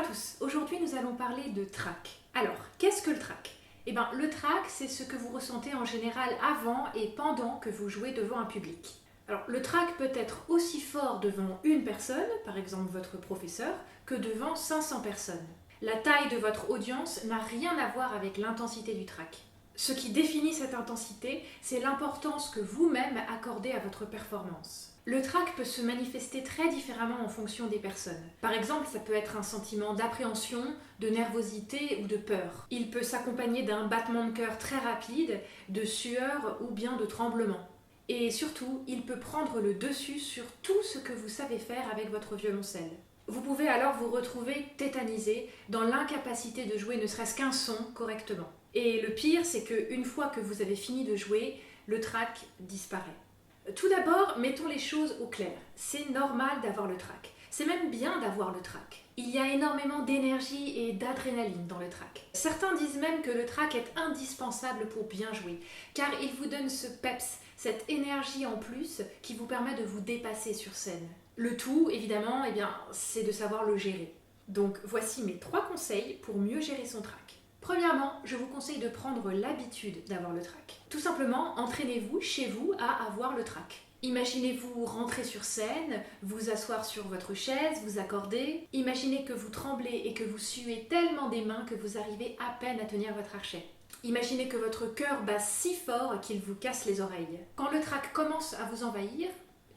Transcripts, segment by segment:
tous, aujourd'hui nous allons parler de trac. Alors, qu'est-ce que le trac? Eh bien, le trac, c'est ce que vous ressentez en général avant et pendant que vous jouez devant un public. Alors, le trac peut être aussi fort devant une personne, par exemple votre professeur, que devant 500 personnes. La taille de votre audience n'a rien à voir avec l'intensité du trac. Ce qui définit cette intensité, c'est l'importance que vous-même accordez à votre performance. Le trac peut se manifester très différemment en fonction des personnes. Par exemple, ça peut être un sentiment d'appréhension, de nervosité ou de peur. Il peut s'accompagner d'un battement de cœur très rapide, de sueur ou bien de tremblement. Et surtout, il peut prendre le dessus sur tout ce que vous savez faire avec votre violoncelle. Vous pouvez alors vous retrouver tétanisé, dans l'incapacité de jouer ne serait-ce qu'un son correctement. Et le pire, c'est qu'une fois que vous avez fini de jouer, le trac disparaît. Tout d'abord, mettons les choses au clair. C'est normal d'avoir le trac. C'est même bien d'avoir le trac. Il y a énormément d'énergie et d'adrénaline dans le trac. Certains disent même que le trac est indispensable pour bien jouer, car il vous donne ce peps, cette énergie en plus qui vous permet de vous dépasser sur scène. Le tout, évidemment, c'est de savoir le gérer. Donc voici mes 3 conseils pour mieux gérer son trac. Premièrement, je vous conseille de prendre l'habitude d'avoir le trac. Tout simplement, entraînez-vous chez vous à avoir le trac. Imaginez-vous rentrer sur scène, vous asseoir sur votre chaise, vous accorder. Imaginez que vous tremblez et que vous suez tellement des mains que vous arrivez à peine à tenir votre archet. Imaginez que votre cœur bat si fort qu'il vous casse les oreilles. Quand le trac commence à vous envahir,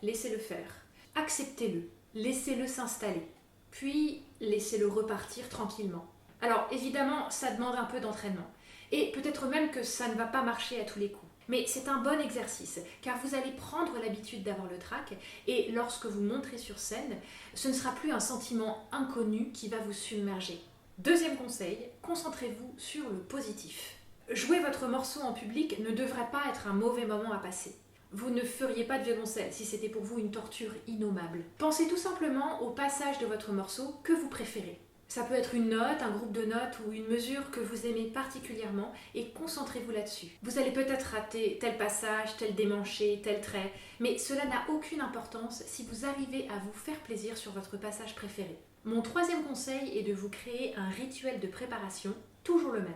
laissez-le faire. Acceptez-le, laissez-le s'installer, puis laissez-le repartir tranquillement. Alors évidemment, ça demande un peu d'entraînement, et peut-être même que ça ne va pas marcher à tous les coups. Mais c'est un bon exercice, car vous allez prendre l'habitude d'avoir le trac, et lorsque vous monterez sur scène, ce ne sera plus un sentiment inconnu qui va vous submerger. Deuxième conseil, concentrez-vous sur le positif. Jouer votre morceau en public ne devrait pas être un mauvais moment à passer. Vous ne feriez pas de violoncelle si c'était pour vous une torture innommable. Pensez tout simplement au passage de votre morceau que vous préférez. Ça peut être une note, un groupe de notes ou une mesure que vous aimez particulièrement et concentrez-vous là-dessus. Vous allez peut-être rater tel passage, tel démanché, tel trait, mais cela n'a aucune importance si vous arrivez à vous faire plaisir sur votre passage préféré. Mon 3e conseil est de vous créer un rituel de préparation, toujours le même.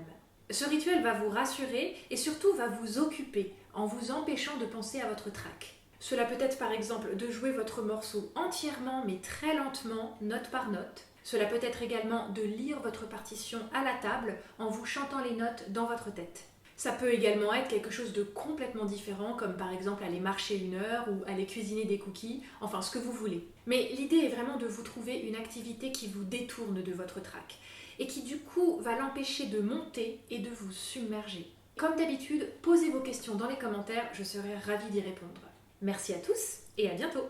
Ce rituel va vous rassurer et surtout va vous occuper en vous empêchant de penser à votre trac. Cela peut être par exemple de jouer votre morceau entièrement mais très lentement, note par note. Cela peut être également de lire votre partition à la table en vous chantant les notes dans votre tête. Ça peut également être quelque chose de complètement différent, comme par exemple aller marcher 1 heure ou aller cuisiner des cookies, enfin ce que vous voulez. Mais l'idée est vraiment de vous trouver une activité qui vous détourne de votre trac et qui du coup va l'empêcher de monter et de vous submerger. Comme d'habitude, posez vos questions dans les commentaires, je serai ravie d'y répondre. Merci à tous et à bientôt!